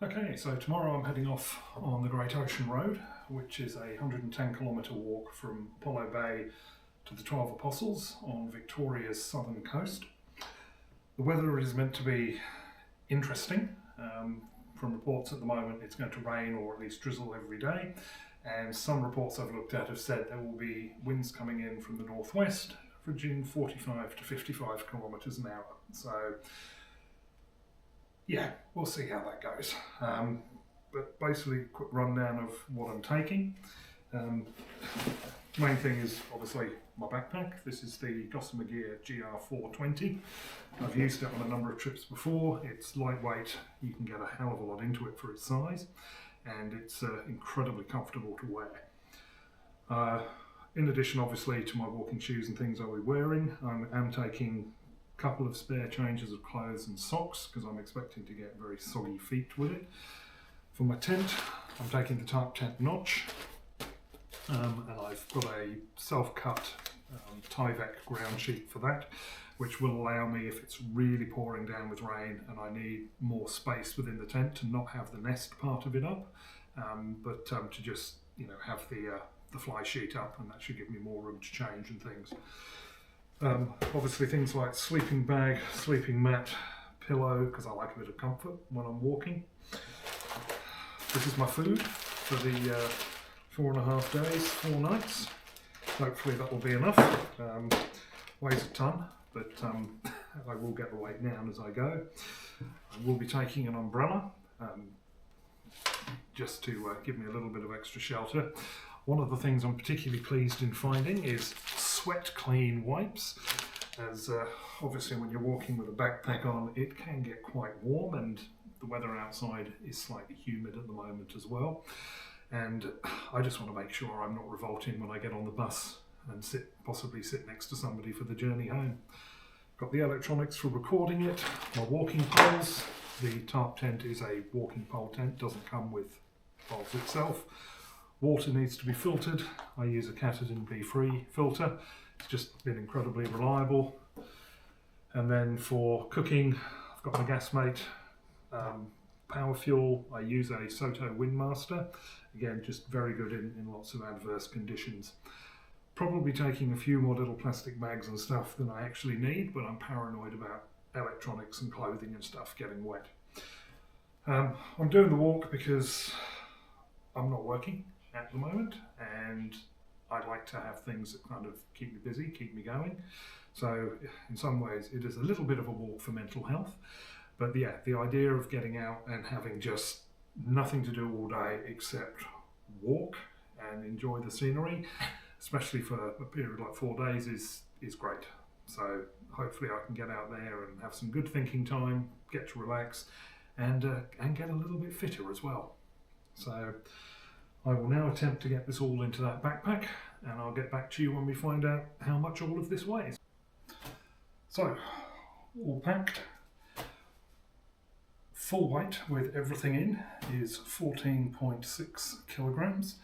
Okay, so tomorrow I'm heading off on the Great Ocean Road, which is a 110 kilometre walk from Apollo Bay to the 12 Apostles on Victoria's southern coast. The weather is meant to be interesting. From reports at the moment it's going to rain or at least drizzle every day, and some reports I've looked at have said there will be winds coming in from the northwest averaging 45 to 55 kilometres an hour. So yeah, we'll see how that goes. But basically, quick rundown of what I'm taking. Main thing is obviously my backpack. This is the Gossamer Gear GR420. I've used it on a number of trips before. It's lightweight, you can get a hell of a lot into it for its size, and it's incredibly comfortable to wear. In addition, obviously, to my walking shoes and things I'll be wearing, I am taking couple of spare changes of clothes and socks because I'm expecting to get very soggy feet with it. For my tent, I'm taking the tarp tent notch, and I've got a self-cut Tyvek ground sheet for that, which will allow me, if it's really pouring down with rain and I need more space within the tent, to not have the nest part of it up, but to just have the fly sheet up, and that should give me more room to change and things. Obviously things like sleeping bag, sleeping mat, pillow, because I like a bit of comfort when I'm walking. This is my food for the 4.5 days, 4 nights. Hopefully that will be enough. Weighs a ton, but I will get the weight down as I go. I will be taking an umbrella, just to give me a little bit of extra shelter. One of the things I'm particularly pleased in finding is sweat clean wipes, as obviously when you're walking with a backpack on it can get quite warm, and the weather outside is slightly humid at the moment as well, and I just want to make sure I'm not revolting when I get on the bus and possibly sit next to somebody for the journey home. Got the electronics for recording it, my walking poles. The tarp tent is a walking pole tent, doesn't come with poles itself. Water needs to be filtered. I use a Catadin B3 filter. It's just been incredibly reliable. And then for cooking, I've got my Gasmate power fuel. I use a Soto Windmaster. Again, just very good in lots of adverse conditions. Probably taking a few more little plastic bags and stuff than I actually need, but I'm paranoid about electronics and clothing and stuff getting wet. I'm doing the walk because I'm not working at the moment, and I'd like to have things that kind of keep me busy, keep me going. So in some ways it is a little bit of a walk for mental health, but yeah, the idea of getting out and having just nothing to do all day except walk and enjoy the scenery, especially for a period like 4 days, is great. So hopefully I can get out there and have some good thinking time, get to relax, and get a little bit fitter as well. So I will now attempt to get this all into that backpack, and I'll get back to you when we find out how much all of this weighs. So, all packed. Full weight with everything in is 14.6 kilograms,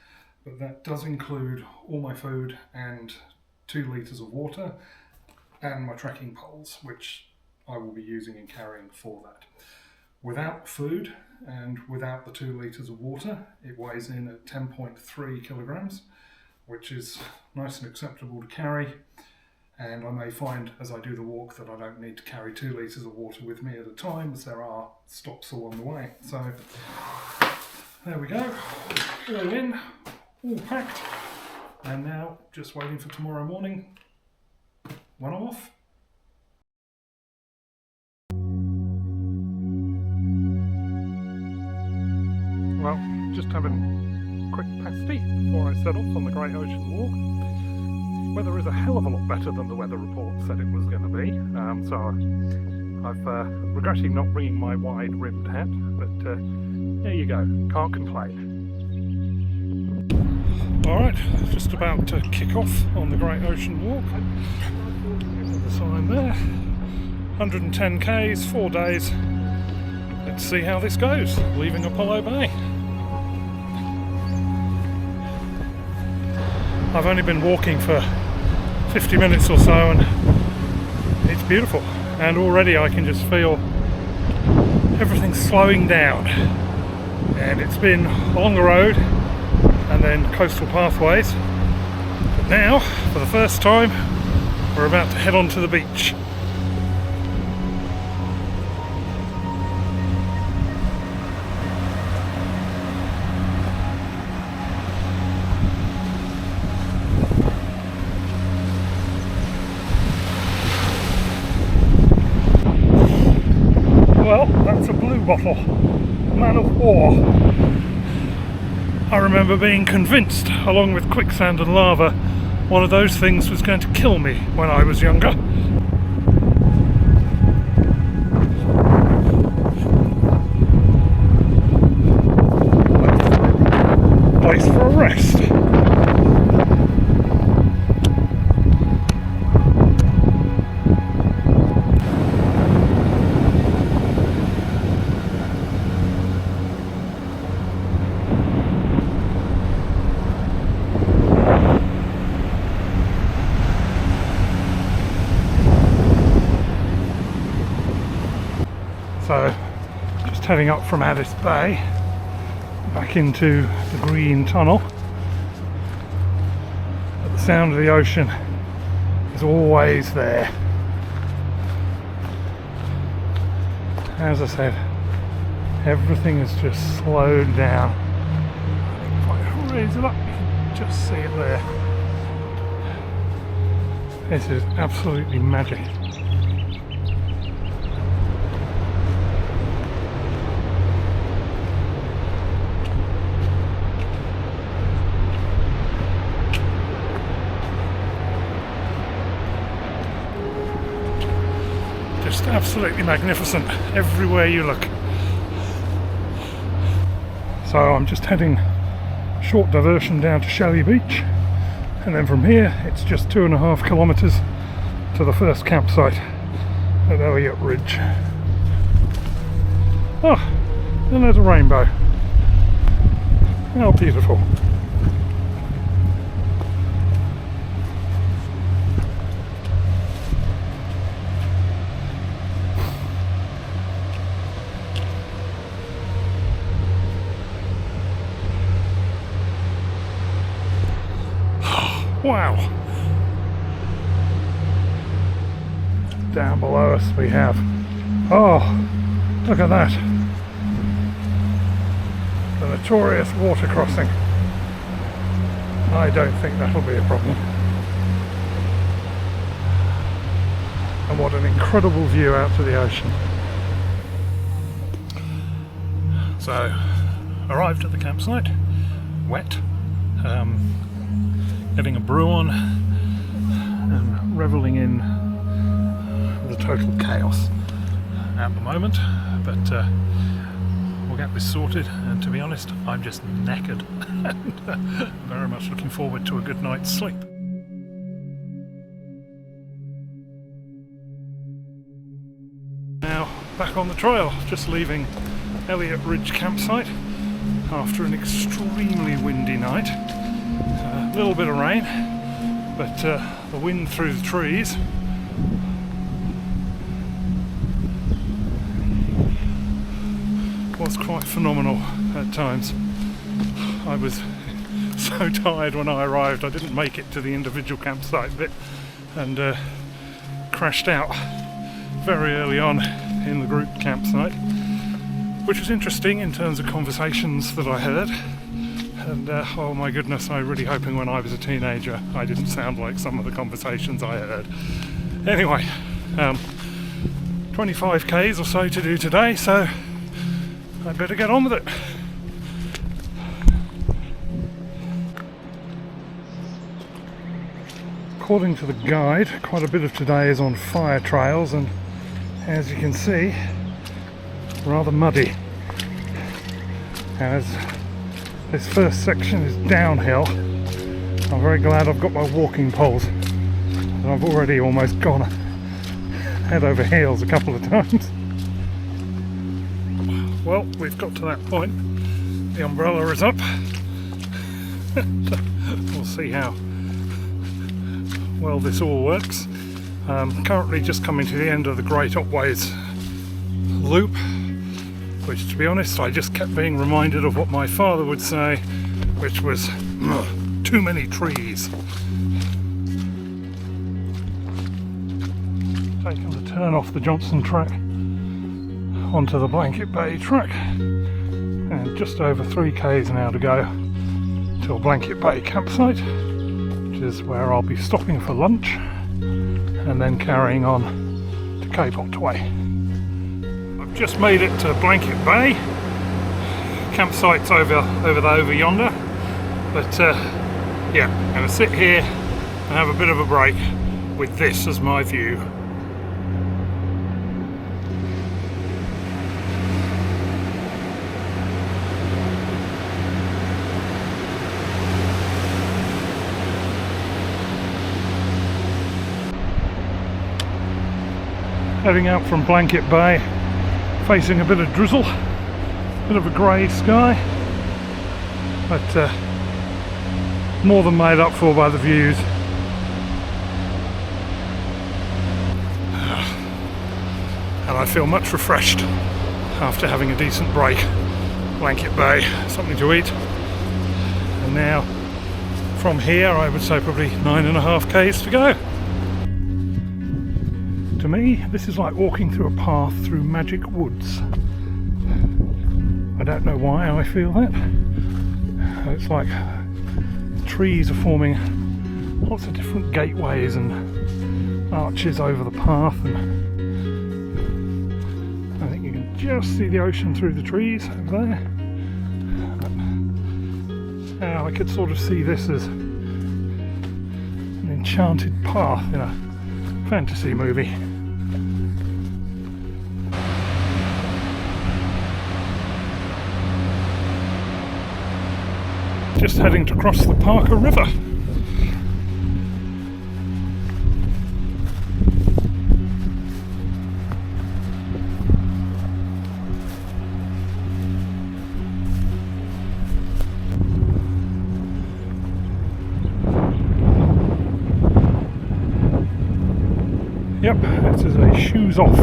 but that does include all my food and 2 litres of water and my trekking poles, which I will be using and carrying for that. Without food and without the 2 litres of water, it weighs in at 10.3 kilograms, which is nice and acceptable to carry. And I may find as I do the walk that I don't need to carry 2 litres of water with me at a time, as there are stops along the way. So there we go, all in, all packed, and now just waiting for tomorrow morning when I'm off. Well, just having a quick pasty before I set off on the Great Ocean Walk. Weather is a hell of a lot better than the weather report said it was going to be, so I've regretting not bringing my wide-rimmed hat, but there you go, can't complain. Alright, just about to kick off on the Great Ocean Walk. There's the sign there, 110 k's, 4 days. Let's see how this goes, leaving Apollo Bay. I've only been walking for 50 minutes or so, and it's beautiful, and already I can just feel everything slowing down. and it's been along the road and then coastal pathways. But now, for the first time, we're about to head on to the beach. Well, that's a blue bottle, man of war. I remember being convinced, along with quicksand and lava, one of those things was going to kill me when I was younger. Place for a rest. So, just heading up from Addis Bay, back into the green tunnel. But the sound of the ocean is always there. As I said, everything is just slowed down. If I raise it up, you can just see it there. This is absolutely magic. Just absolutely magnificent everywhere you look. So I'm just heading a short diversion down to Shelley Beach, and then from here it's just 2.5 kilometres to the first campsite at Elliot Ridge. Oh, and there's a rainbow. How beautiful. Wow! Down below us we have, oh, look at that, the notorious water crossing. I don't think that'll be a problem. And what an incredible view out to the ocean. So, arrived at the campsite, wet, getting a brew on and revelling in the total chaos at the moment, but we'll get this sorted, and to be honest, I'm just knackered and very much looking forward to a good night's sleep. Now back on the trail, just leaving Elliot Ridge campsite after an extremely windy night. A little bit of rain, but the wind through the trees was quite phenomenal at times. I was so tired when I arrived, I didn't make it to the individual campsite bit and crashed out very early on in the group campsite, which was interesting in terms of conversations that I heard. And oh my goodness, I was really hoping when I was a teenager I didn't sound like some of the conversations I heard. Anyway, 25 k's or so to do today, so I better get on with it. According to the guide, quite a bit of today is on fire trails, and as you can see, rather muddy. As this first section is downhill, I'm very glad I've got my walking poles, and I've already almost gone head over heels a couple of times. Well, we've got to that point. The umbrella is up. We'll see how well this all works. Currently just coming to the end of the Great Otway's loop, which, to be honest, I just kept being reminded of what my father would say, which was, too many trees. Taking the turn off the Johnson track onto the Blanket Bay track, and just over 3 k's now to go till Blanket Bay campsite, which is where I'll be stopping for lunch and then carrying on to Cape Otway. I've just made it to Blanket Bay. Campsite's over yonder, but yeah, I'm going to sit here and have a bit of a break with this as my view. Heading out from Blanket Bay, facing a bit of drizzle, bit of a grey sky, but more than made up for by the views. And I feel much refreshed after having a decent break. Blanket Bay, something to eat. And now from here I would say probably 9.5 k's to go. To me, this is like walking through a path through magic woods. I don't know why I feel that. It's like trees are forming lots of different gateways and arches over the path, and I think you can just see the ocean through the trees over there. Now I could sort of see this as an enchanted path in a fantasy movie. Just heading to cross the Parker River. Yep, this is a shoes off.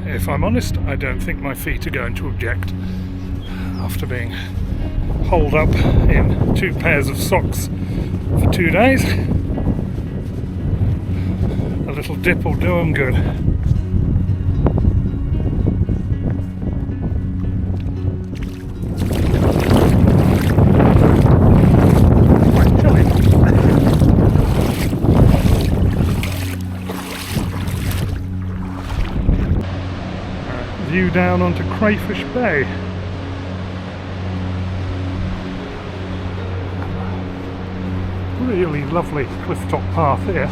If I'm honest, I don't think my feet are going to object. After being holed up in 2 pairs of socks for 2 days, a little dip will do them good. View down onto Crayfish Bay. Really lovely cliff top path here.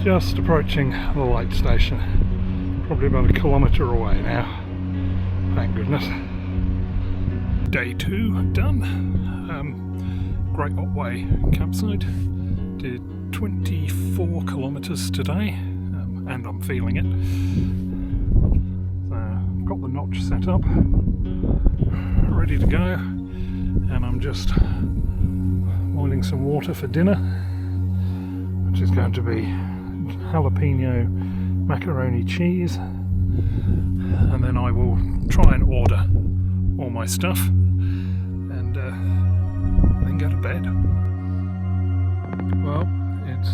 Just approaching the light station. Probably about 1 kilometre away now. Thank goodness. Day 2 done. Great Otway campsite. Did 24 kilometres today. And I'm feeling it. So I've got the notch set up, ready to go, and I'm just boiling some water for dinner, which is going to be jalapeno macaroni cheese, and then I will try and order all my stuff and then go to bed. Well, it's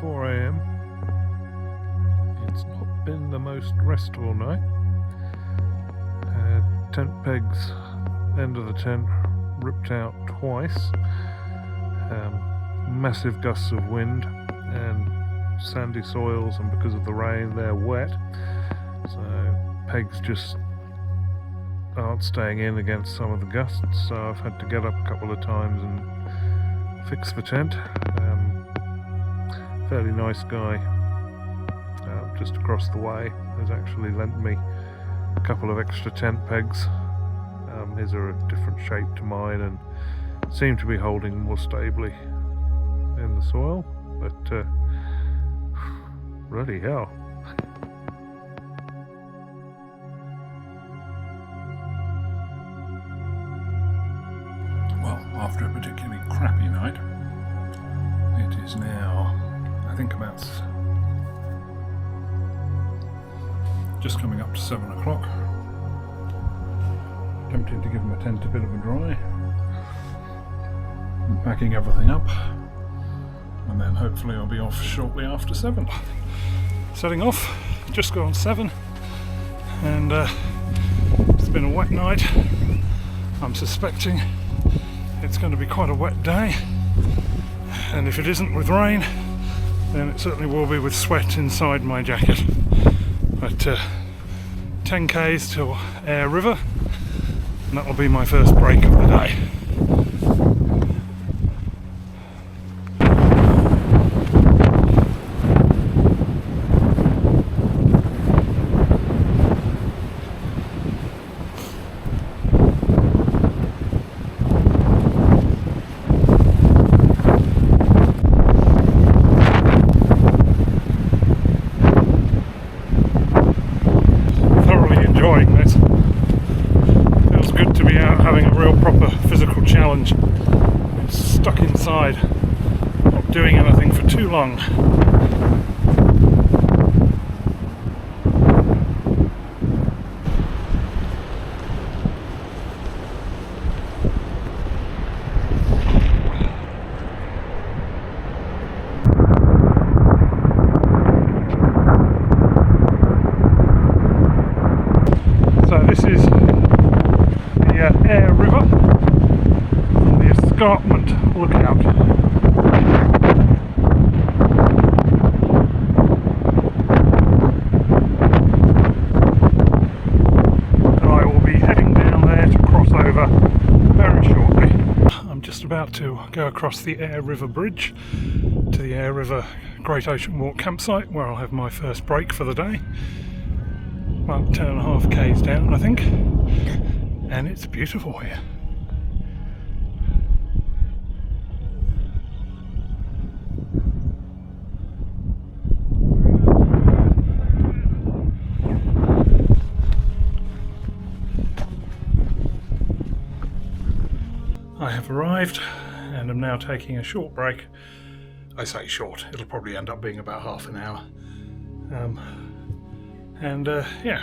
4 AM. It's not been the most restful night. Tent pegs, end of the tent, ripped out twice. Massive gusts of wind and sandy soils, and because of the rain they're wet. So pegs just aren't staying in against some of the gusts, so I've had to get up a couple of times and fix the tent. Fairly nice guy just across the way has actually lent me a couple of extra tent pegs. His are a different shape to mine and seem to be holding more stably in the soil, but bloody hell. well, after a particularly crappy night. It is now, I think, about just coming up to 7 o'clock. Tempting to give my tent a bit of a dry. I'm packing everything up, and then hopefully I'll be off shortly after 7. Setting off, just gone 7, and it's been a wet night. I'm suspecting it's going to be quite a wet day, and if it isn't with rain, then it certainly will be with sweat inside my jacket. But 10 k's to Aire River, and that'll be my first break of the day. Stuck inside, not doing anything for too long. So this is the Aire River. Escarpment lookout. And I will be heading down there to cross over very shortly. I'm just about to go across the Aire River Bridge to the Aire River Great Ocean Walk campsite, where I'll have my first break for the day. About 10.5 k's down, I think, and it's beautiful here. I have arrived and am now taking a short break. I say short, it'll probably end up being about half an hour. Yeah,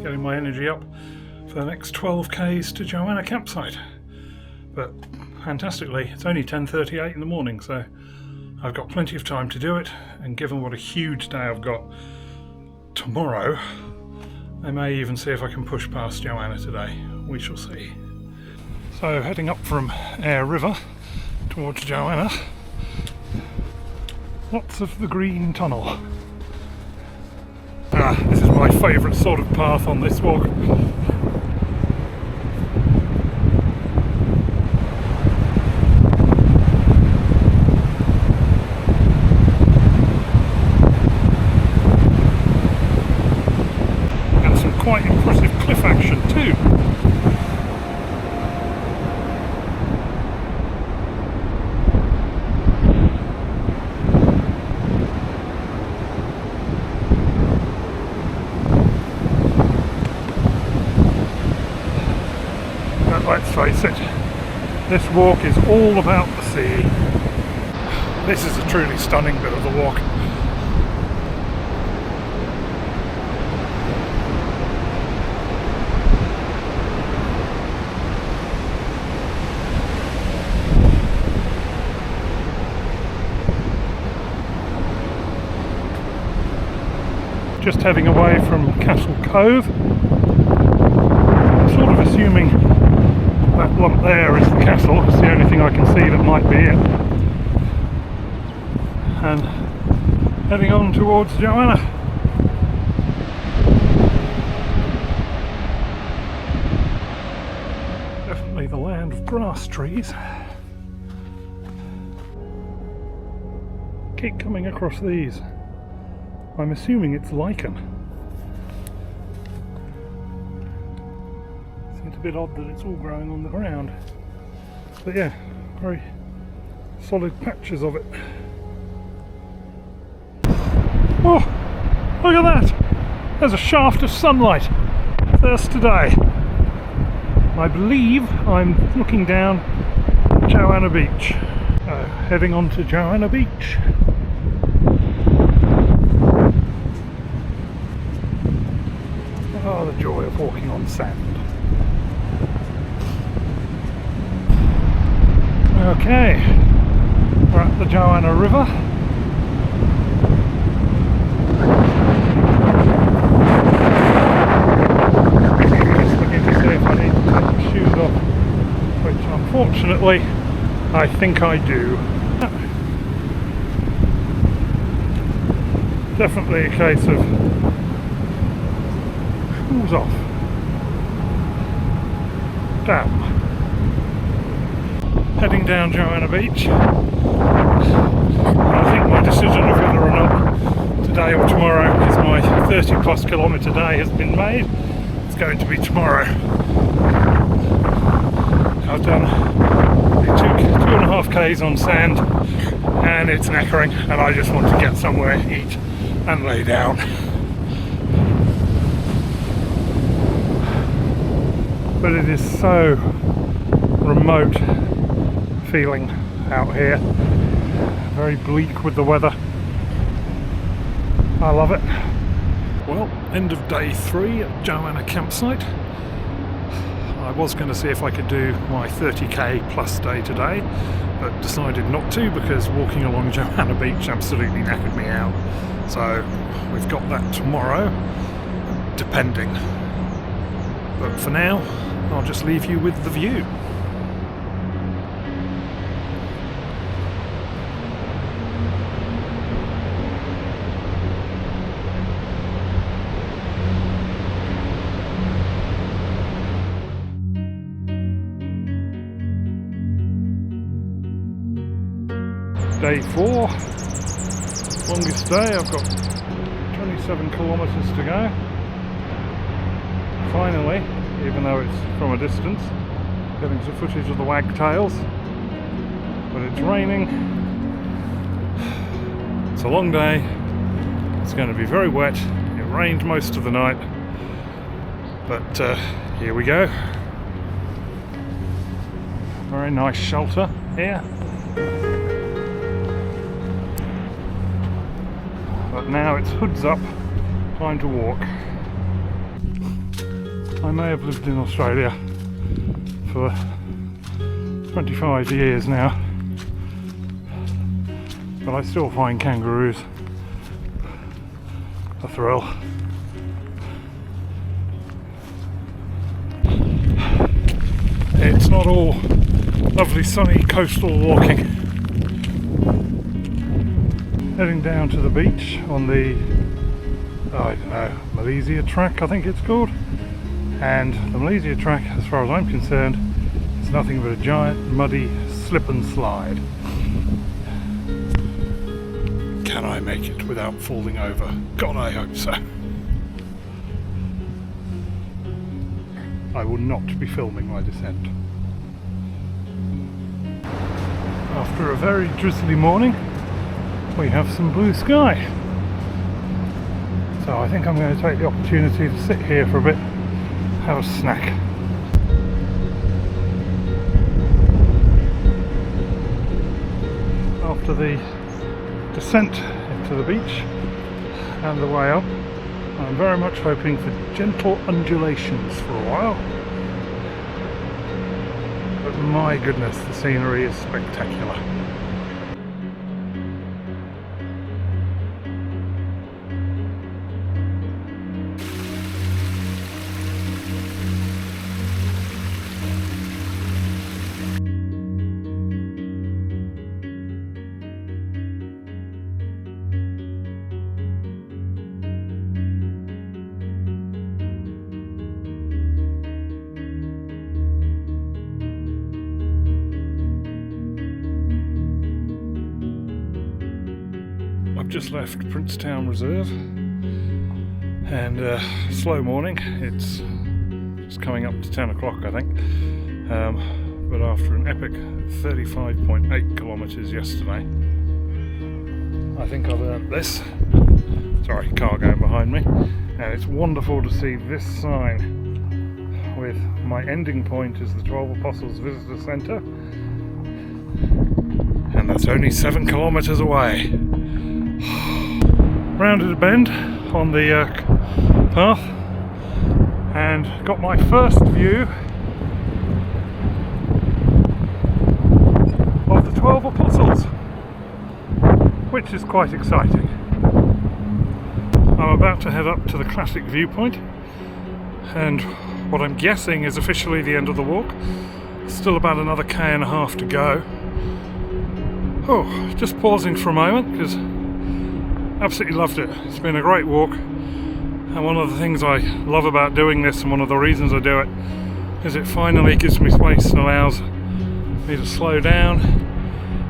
getting my energy up for the next 12 k's to Joanna campsite. But fantastically, it's only 10:38 in the morning, so I've got plenty of time to do it, and given what a huge day I've got tomorrow, I may even see if I can push past Joanna today. We shall see. So heading up from Aire River towards Joanna, lots of the green tunnel. This is my favourite sort of path on this walk. And some quite impressive cliff action too. Let's face it, this walk is all about the sea. This is a truly stunning bit of the walk. Just heading away from Castle Cove. I'm sort of assuming that lump there is the castle. It's the only thing I can see that might be it. And heading on towards Joanna. Definitely the land of grass trees. Keep coming across these. I'm assuming it's lichen. Seems a bit odd that it's all growing on the ground. But yeah, very solid patches of it. Oh, look at that! There's a shaft of sunlight. First today. I believe I'm looking down Joanna Beach. Heading on to Joanna Beach. Oh, the joy of walking on sand. Okay, we're at the Joanna River. Just looking to see if I need to take my shoes off, which unfortunately I think I do. Definitely a case of shoes off. Damn. Heading down Joanna Beach. I think my decision of whether or not today or tomorrow is my 30 plus kilometre day has been made. It's going to be tomorrow. I've done 2.5 k's on sand and it's knackering, and I just want to get somewhere, eat and lay down. But it is so remote feeling out here, very bleak with the weather. I love it. Well, end of day 3 at Joanna campsite. I was going to see if I could do my 30k plus day today, but decided not to because walking along Joanna Beach absolutely knackered me out. So we've got that tomorrow, depending. But for now, I'll just leave you with the view. Day 4, longest day. I've got 27 kilometres to go. Finally, even though it's from a distance, getting some footage of the wagtails, but it's raining. It's a long day. It's going to be very wet. It rained most of the night, but here we go. Very nice shelter here. But now it's hoods up, time to walk. I may have lived in Australia for 25 years now, but I still find kangaroos a thrill. It's not all lovely sunny coastal walking. Heading down to the beach on the, I don't know, Malaysia track I think it's called. And the Malaysia track, as far as I'm concerned, is nothing but a giant muddy slip and slide. Can I make it without falling over? God, I hope so. I will not be filming my descent. After a very drizzly morning, we have some blue sky. So I think I'm going to take the opportunity to sit here for a bit, have a snack. After the descent to the beach and the way up, I'm very much hoping for gentle undulations for a while. But my goodness, the scenery is spectacular. I've just left Princetown Reserve and slow morning. It's coming up to 10 o'clock I think, but after an epic 35.8 kilometres yesterday, I think I've earned this. Sorry, car going behind me. And it's wonderful to see this sign with my ending point is the 12 Apostles Visitor Centre That's only 7 kilometres away. Rounded a bend on the path and got my first view of the 12 Apostles, which is quite exciting. I'm about to head up to the classic viewpoint, and what I'm guessing is officially the end of the walk. Still about another K&a-half to go. Oh, just pausing for a moment because absolutely loved it. It's been a great walk, and one of the things I love about doing this, and one of the reasons I do it, is it finally gives me space and allows me to slow down,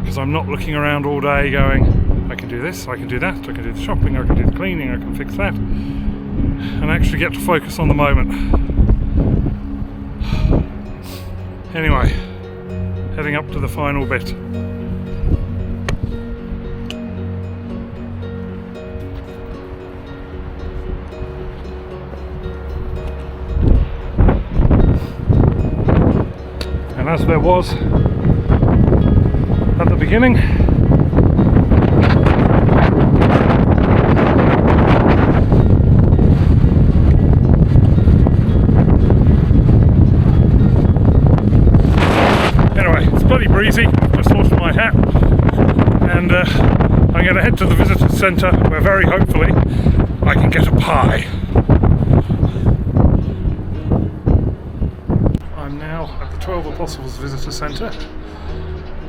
because I'm not looking around all day going, I can do this, I can do that, I can do the shopping, I can do the cleaning, I can fix that, and actually get to focus on the moment. Anyway, heading up to the final bit. And as there was at the beginning, anyway, it's bloody breezy. I've just lost my hat, and I'm going to head to the visitor centre where very hopefully I can get a pie. I'm now at the 12 Apostles Visitor Centre.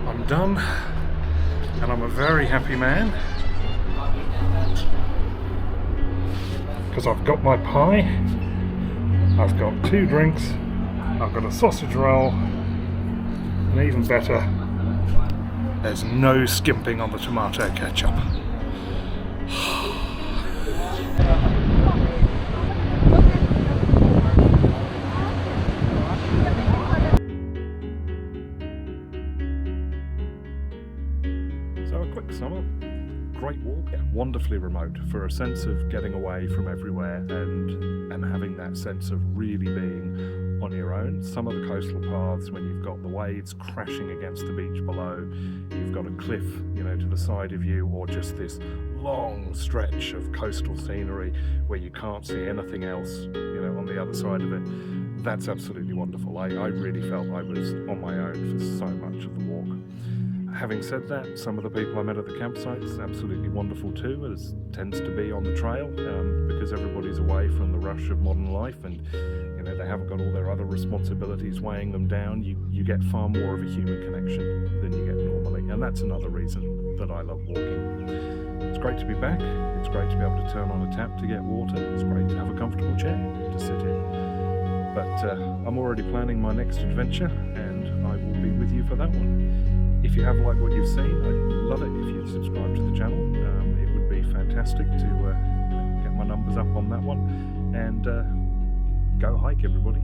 I'm done, and I'm a very happy man because I've got my pie, I've got 2 drinks, I've got a sausage roll, and even better, there's no skimping on the tomato ketchup. So a quick sum up. Great walk, wonderfully remote for a sense of getting away from everywhere and having that sense of really being on your own. Some of the coastal paths, when you've got the waves crashing against the beach below, you've got a cliff, to the side of you, or just this long stretch of coastal scenery where you can't see anything else, on the other side of it. That's absolutely wonderful. I really felt I was on my own for so much of the walk. Having said that, some of the people I met at the campsites, absolutely wonderful too, as tends to be on the trail, because everybody's away from the rush of modern life, and they haven't got all their other responsibilities weighing them down. You get far more of a human connection than you get normally, and that's another reason that I love walking. It's great to be back. It's great to be able to turn on a tap to get water. It's great to have a comfortable chair to sit in. But I'm already planning my next adventure, and I will be with you for that one. If you have liked what you've seen, I'd love it if you'd subscribe to the channel. It would be fantastic to get my numbers up on that one. And go hike, everybody.